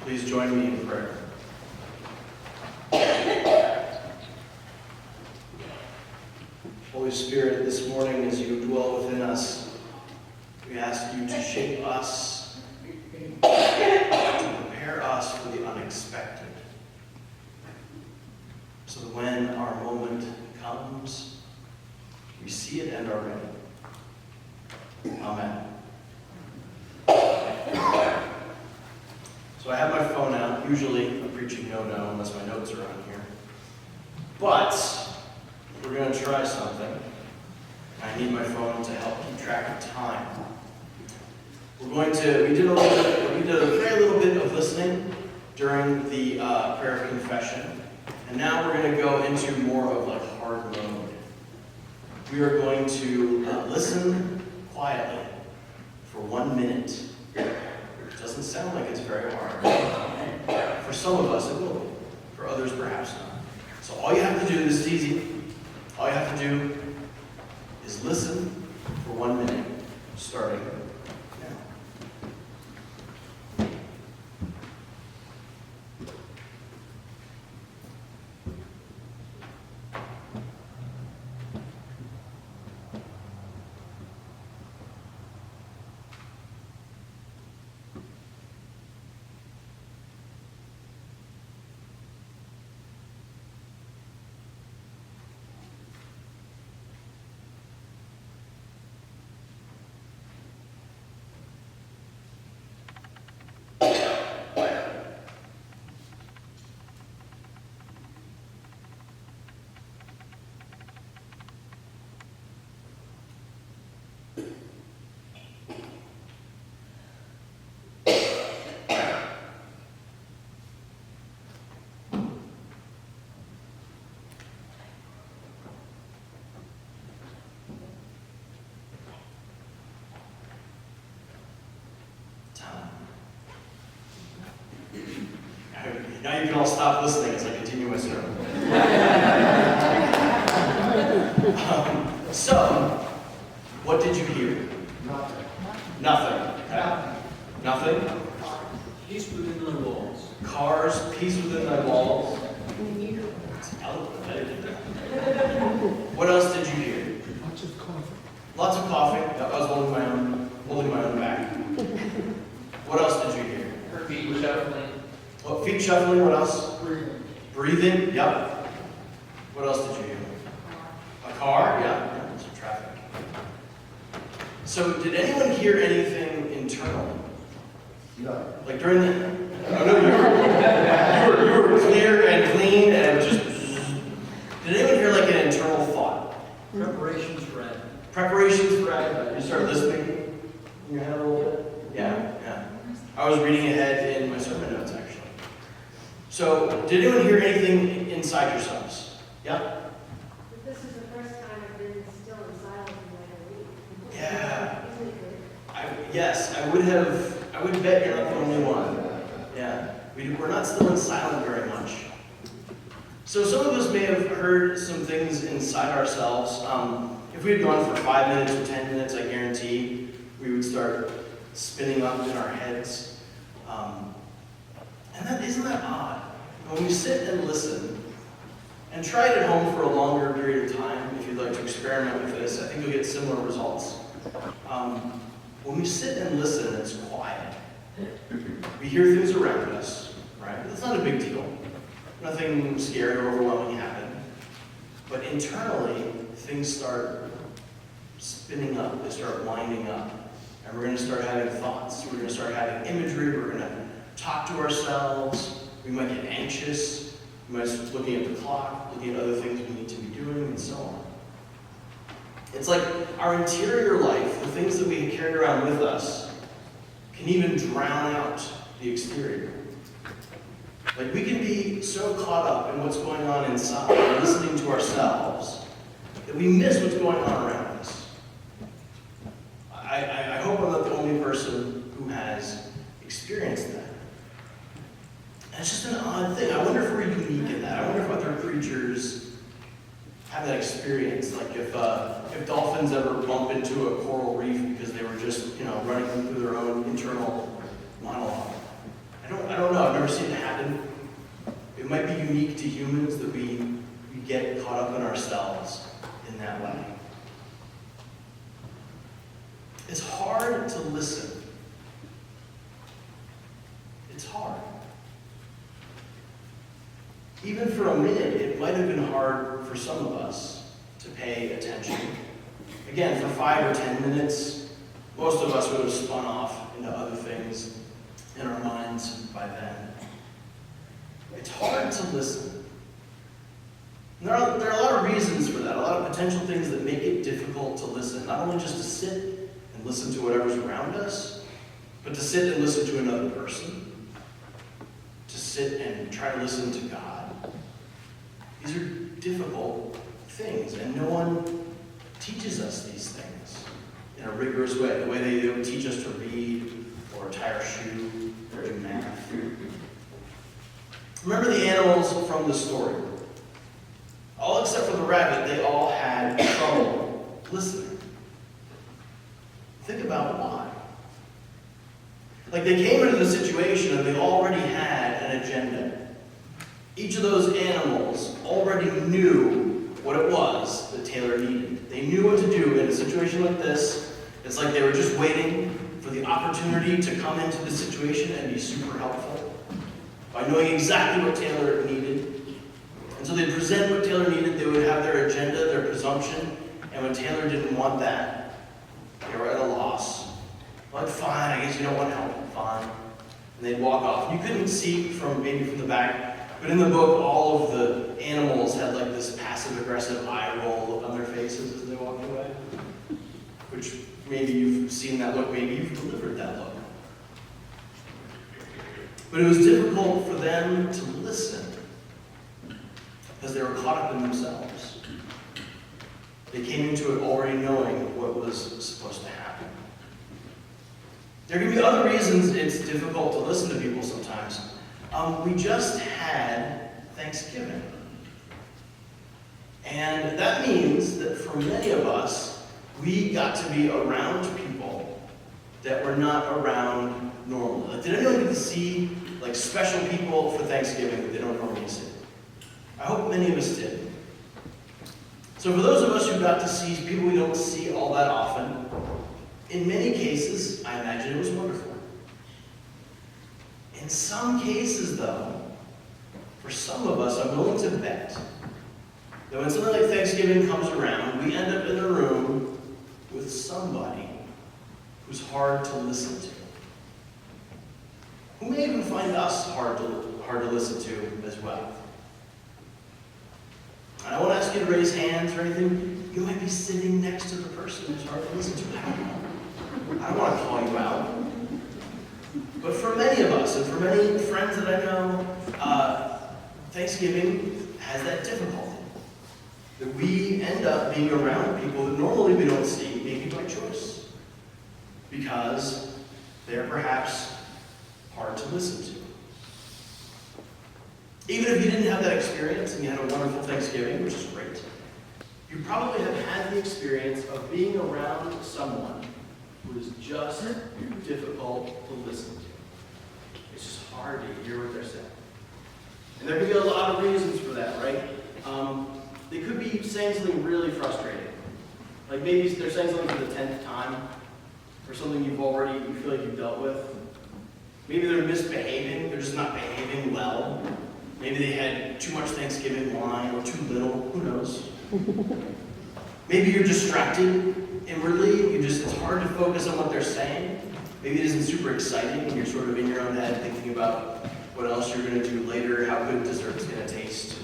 Please join me in prayer. Holy Spirit, this morning as you dwell within us, we ask you to shape us, to prepare us for the unexpected, so that when our moment comes, we see it and are ready. Amen. So I have my phone out. Usually I'm preaching no-no unless my notes are on here. But we're going to try something. I need my phone to help keep track of time. We did a very little bit of listening during the prayer of confession. And now we're going to go into more of like hard mode. We are going to listen quietly for 1 minute. Doesn't sound like it's very hard. For some of us, it will be. For others, perhaps not. So all you have to do, this is easy. All you have to do is listen for 1 minute, starting now. Now you can all stop listening as I continue my sermon. So, what did you hear? Nothing. Okay. Nothing? Peace within thy walls. Cars, peace within thy walls. It's eloquent. I didn't do that. What else did you hear? Lots of coffee. Lots of coughing. Yep, I was holding my own back. What else did you hear? Her feet were shuffling. What, feet shuffling, what else? Breathing. Breathing, yep. What else did you hear? A car, yeah, some traffic. So, did anyone hear anything internally? No. Like during the, oh no, you were clear and clean and just, did anyone hear like an internal thought? Preparations for Advent. Preparations for Advent. You start listening in your head a little bit? Yeah. I was reading ahead in my sermon notes, actually. So, did anyone hear anything inside yourselves? Yeah? This is the first time I've been still in silence in like a week. Yeah. Isn't it good? Yes, I would bet you're not the only one. Yeah. We're not still in silence very much. So some of us may have heard some things inside ourselves. If we had gone for 5 minutes or 10 minutes, I guarantee we would start spinning up in our heads. And isn't that odd? When we sit and listen, and try it at home for a longer period of time, if you'd like to experiment with this, I think you'll get similar results. When we sit and listen, it's quiet. We hear things around us, right? That's not a big deal. Nothing scary or overwhelming happened. But internally, things start spinning up. They start winding up. And we're going to start having thoughts. We're going to start having imagery. We're going to talk to ourselves. We might get anxious. We might start looking at the clock, looking at other things we need to be doing, and so on. It's like our interior life, the things that we carry around with us, can even drown out the exterior. Like we can be so caught up in what's going on inside, listening to ourselves, that we miss what's going on around us. I hope I'm not the only person who has experienced that. And it's just an odd thing. I wonder if we're unique in that. I wonder if other creatures have that experience. Like if dolphins ever bump into a coral reef because they were just, running through their own internal monologue. I don't know. I've unique to humans that we get caught up in ourselves in that way. It's hard to listen. It's hard. Even for a minute, it might have been hard for some of us to pay attention. Again, for 5 or 10 minutes, most of us would have spun off into other things in our minds by then. It's hard to listen. And there are a lot of reasons for that, a lot of potential things that make it difficult to listen. Not only just to sit and listen to whatever's around us, but to sit and listen to another person. To sit and try to listen to God. These are difficult things, and no one teaches us these things in a rigorous way, the way they would teach us to read, or tie our shoe, or do math. Remember the animals from the story. All except for the rabbit, they all had trouble listening. Think about why. Like, they came into the situation and they already had an agenda. Each of those animals already knew what it was that Taylor needed. They knew what to do in a situation like this. It's like they were just waiting for the opportunity to come into the situation and be super helpful by knowing exactly what Taylor needed. And so they'd present what Taylor needed, they would have their agenda, their presumption, and when Taylor didn't want that, they were at a loss. Like, fine, I guess you don't want help, fine. And they'd walk off. You couldn't see from the back, but in the book, all of the animals had like this passive-aggressive eye roll look on their faces as they walked away. Which, maybe you've seen that look, maybe you've delivered that look. But it was difficult for them to listen because they were caught up in themselves. They came into it already knowing what was supposed to happen. There can be other reasons it's difficult to listen to people sometimes. We just had Thanksgiving. And that means that for many of us, we got to be around people that were not around normally. Like, did anyone get to see like special people for Thanksgiving that they don't normally see? I hope many of us did. So for those of us who got to see people we don't see all that often, in many cases, I imagine it was wonderful. In some cases, though, for some of us, I'm willing to bet that when something like Thanksgiving comes around, we end up in a room with somebody who's hard to listen to. Who may even find us hard to listen to as well. I won't ask you to raise hands or anything. You might be sitting next to the person who's hard to listen to. I don't know. I don't want to call you out. But for many of us, and for many friends that I know, Thanksgiving has that difficulty. That we end up being around people that normally we don't see, maybe by choice. Because they're perhaps hard to listen to. Even if you didn't have that experience and you had a wonderful Thanksgiving, which is great, you probably have had the experience of being around someone who is just difficult to listen to. It's just hard to hear what they're saying. And there could be a lot of reasons for that, right? They could be saying something really frustrating. Like maybe they're saying something for the 10th time, or something you feel like you've dealt with. Maybe they're misbehaving, they're just not behaving well. Maybe they had too much Thanksgiving wine or too little, who knows? Maybe you're distracted inwardly, it's hard to focus on what they're saying. Maybe it isn't super exciting and you're sort of in your own head thinking about what else you're going to do later, how good dessert's going to taste.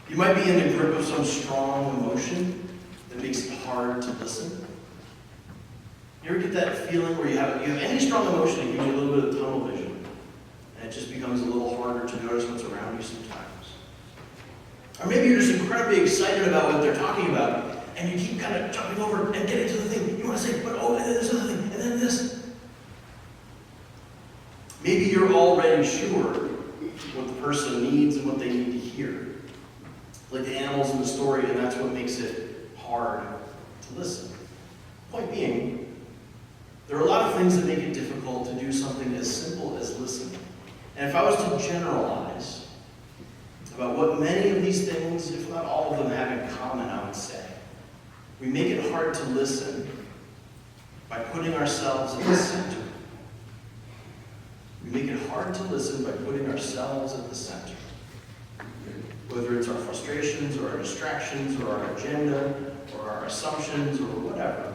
You might be in the grip of some strong emotion that makes it hard to listen. You ever get that feeling where you have any strong emotion, it gives you a little bit of tunnel vision, and it just becomes a little harder to notice what's around you sometimes. Or maybe you're just incredibly excited about what they're talking about, and you keep kind of jumping over and getting to the thing you want to say, but and then this other thing, and then this. Maybe you're already sure what the person needs and what they need to hear. Like the animals in the story, and that's what makes it hard to listen. Point being, there are a lot of things that make it difficult to do something as simple as listening. And if I was to generalize, about what many of these things, if not all of them, have in common, I would say. We make it hard to listen by putting ourselves at the center. We make it hard to listen by putting ourselves at the center. Whether it's our frustrations or our distractions or our agenda or our assumptions or whatever,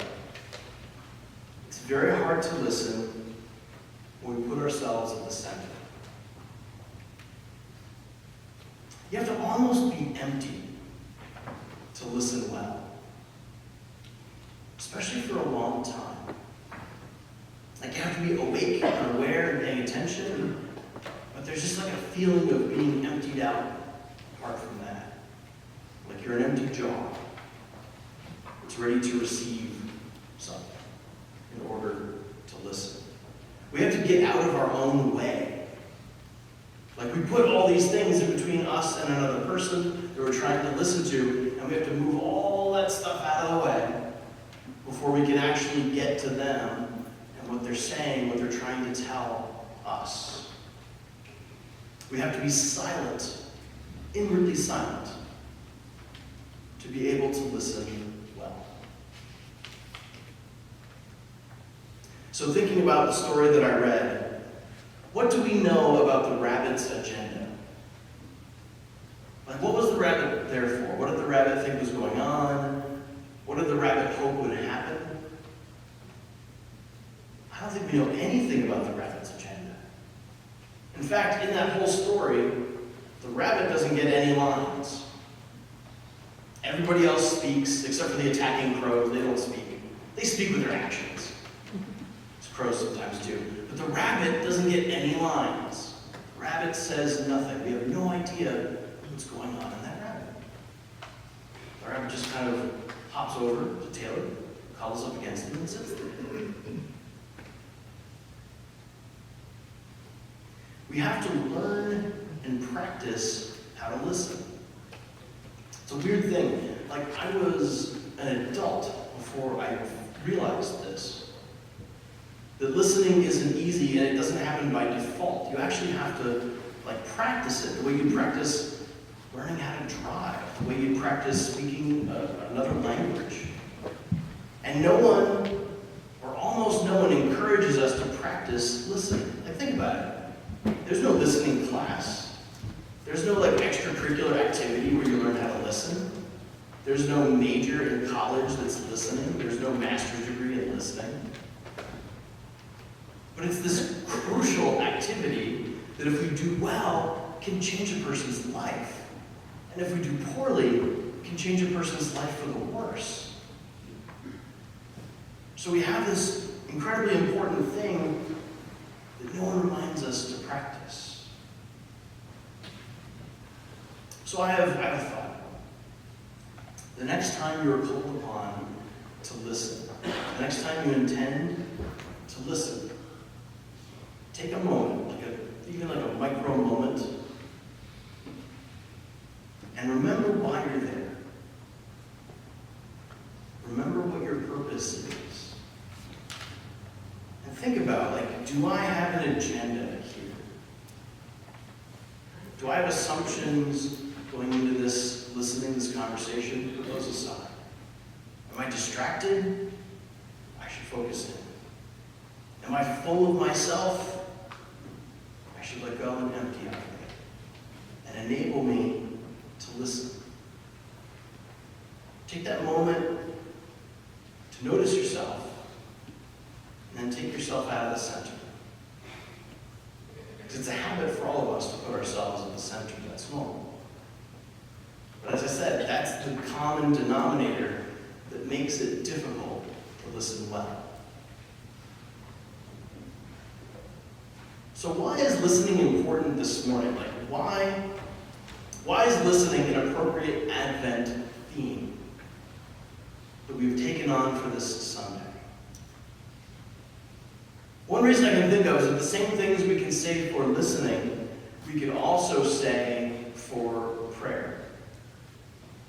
it's very hard to listen when we put ourselves at the center. You have to almost be empty to listen well, especially for a long time. Like you have to be awake and aware and paying attention, but there's just like a feeling of being emptied out apart from that. Like you're an empty jar. It's ready to receive something in order to listen. We have to get out of our own way. Like we put all these things in between us and another person that we're trying to listen to, and we have to move all that stuff out of the way before we can actually get to them and what they're saying, what they're trying to tell us. We have to be silent, inwardly silent, to be able to listen well. So thinking about the story that I read, what do we know about the rabbit's agenda? Like, what was the rabbit there for? What did the rabbit think was going on? What did the rabbit hope would happen? I don't think we know anything about the rabbit's agenda. In fact, in that whole story, the rabbit doesn't get any lines. Everybody else speaks, except for the attacking crows. They don't speak. They speak with their actions. As crows sometimes do. But the rabbit doesn't get any lines. The rabbit says nothing. We have no idea what's going on in that rabbit. The rabbit just kind of hops over to Taylor, cuddles up against him, and sits there. We have to learn and practice how to listen. It's a weird thing. Like, I was an adult before I realized this. That listening isn't easy and it doesn't happen by default. You actually have to, like, practice it. The way you practice learning how to drive. The way you practice speaking another language. And no one, or almost no one, encourages us to practice listening. Like, think about it. There's no listening class. There's no like extracurricular activity where you learn how to listen. There's no major in college that's listening. There's no master's degree in listening. But it's this crucial activity that if we do well, can change a person's life. And if we do poorly, can change a person's life for the worse. So we have this incredibly important thing that no one reminds us to practice. So I have a thought. The next time you're called upon to listen, the next time you intend to listen, take a moment, even like a micro moment, and remember why you're there. Remember what your purpose is. And think about, like, do I have an agenda here? Do I have assumptions going into this, listening to this conversation? Put those aside. Am I distracted? I should focus in. Am I full of myself? I should let go and empty out of it. And enable me to listen. Take that moment to notice yourself, and then take yourself out of the center. Because it's a habit for all of us to put ourselves at the center. That's normal. But as I said, that's the common denominator that makes it difficult to listen well. So why is listening important this morning? Like, why is listening an appropriate Advent theme that we've taken on for this Sunday? One reason I can think of is that the same things we can say for listening, we can also say for prayer.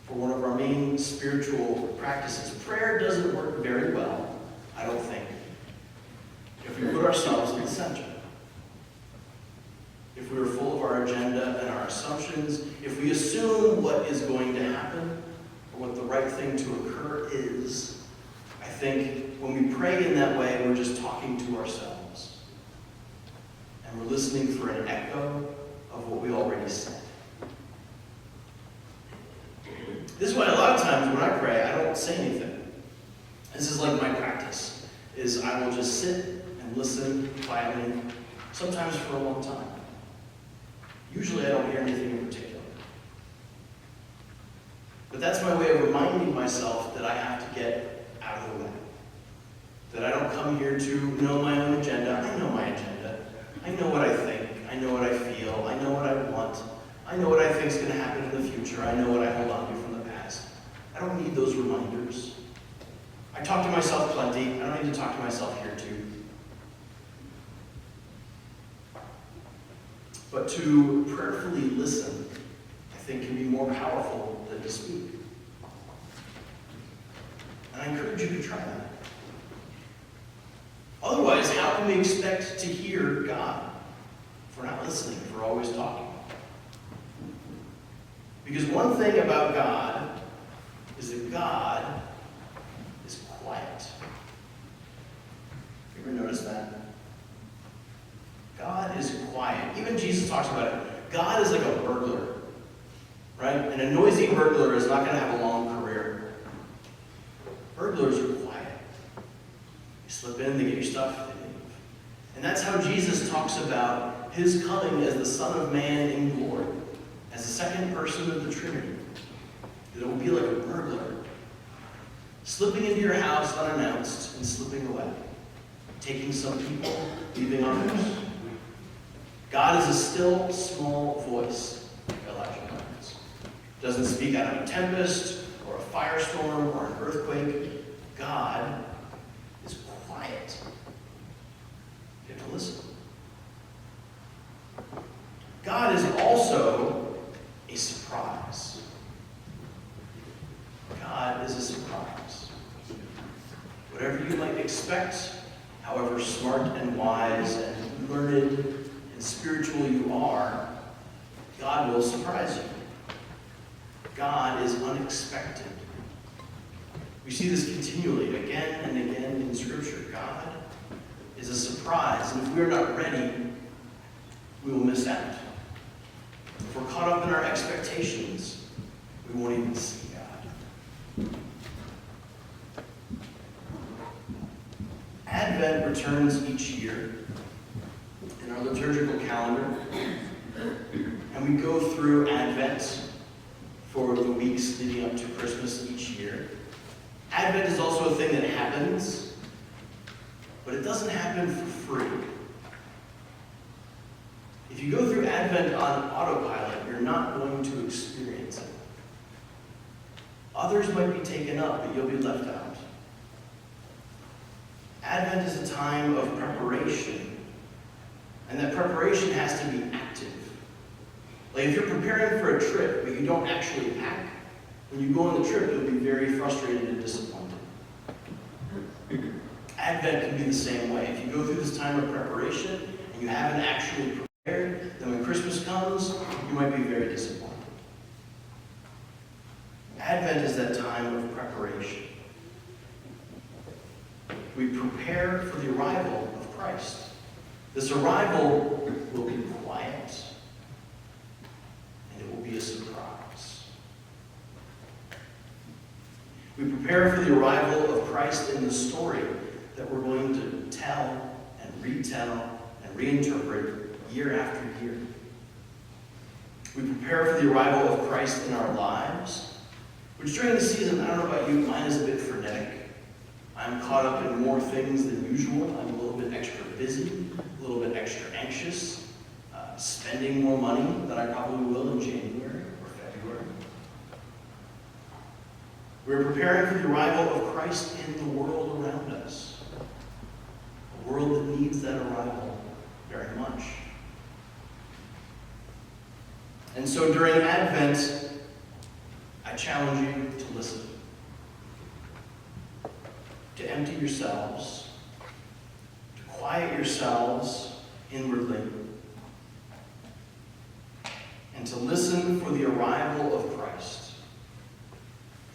For one of our main spiritual practices. Prayer doesn't work very well, I don't think, if we put ourselves in the center. If we are full of our agenda and our assumptions, if we assume what is going to happen, or what the right thing to occur is, I think when we pray in that way, we're just talking to ourselves. And we're listening for an echo of what we already said. This is why a lot of times when I pray, I don't say anything. This is like my practice, is I will just sit and listen quietly, sometimes for a long time. Usually I don't hear anything in particular. But that's my way of reminding myself that I have to get out of the way. That I don't come here to know my own agenda. I know my agenda. I know what I think. I know what I feel. I know what I want. I know what I think is going to happen in the future. I know what I hold on to from the past. I don't need those reminders. I talk to myself plenty. I don't need to talk to myself here too. But to prayerfully listen, I think, can be more powerful than to speak. And I encourage you to try that. Otherwise, how can we expect to hear God if we're not listening, if we're always talking? Because one thing about God is that God is quiet. You ever notice that? God is quiet. Even Jesus talks about it. God is like a burglar, right? And a noisy burglar is not going to have a long career. Burglars are quiet. They slip in, they get your stuff, they leave. And that's how Jesus talks about his coming as the Son of Man in glory, as the second person of the Trinity. That it will be like a burglar, slipping into your house unannounced and slipping away, taking some people, leaving others. God is a still, small voice, Elijah learns. Doesn't speak out of a tempest, or a firestorm, or an earthquake. God is quiet. You have to listen. God is also a surprise. God is a surprise. Whatever you might expect, however smart and wise and learned and spiritual you are, God will surprise you. God is unexpected. We see this continually, again and again in Scripture. God is a surprise, and if we're not ready, we will miss out. If we're caught up in our expectations, we won't even see God. Advent returns each year in our liturgical calendar, and we go through Advent for the weeks leading up to Christmas each year. Advent is also a thing that happens, but it doesn't happen for free. If you go through Advent on autopilot, you're not going to experience it. Others might be taken up, but you'll be left out. Advent is a time of preparation, and that preparation has to be active. Like if you're preparing for a trip, but you don't actually pack, when you go on the trip, you'll be very frustrated and disappointed. Advent can be the same way. If you go through this time of preparation, and you haven't actually prepared, then when Christmas comes, you might be very disappointed. Advent is that time of preparation. We prepare for the arrival of Christ. This arrival will be quiet, and it will be a surprise. We prepare for the arrival of Christ in the story that we're going to tell and retell and reinterpret year after year. We prepare for the arrival of Christ in our lives, which during the season, I don't know about you, mine is a bit frenetic. I'm caught up in more things than usual. I'm a little bit extra busy, a little bit extra anxious, spending more money than I probably will in January or February. We're preparing for the arrival of Christ in the world around us, a world that needs that arrival very much. And so during Advent, I challenge you to listen. To empty yourselves, to quiet yourselves inwardly, and to listen for the arrival of Christ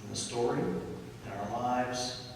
in the story, in our lives,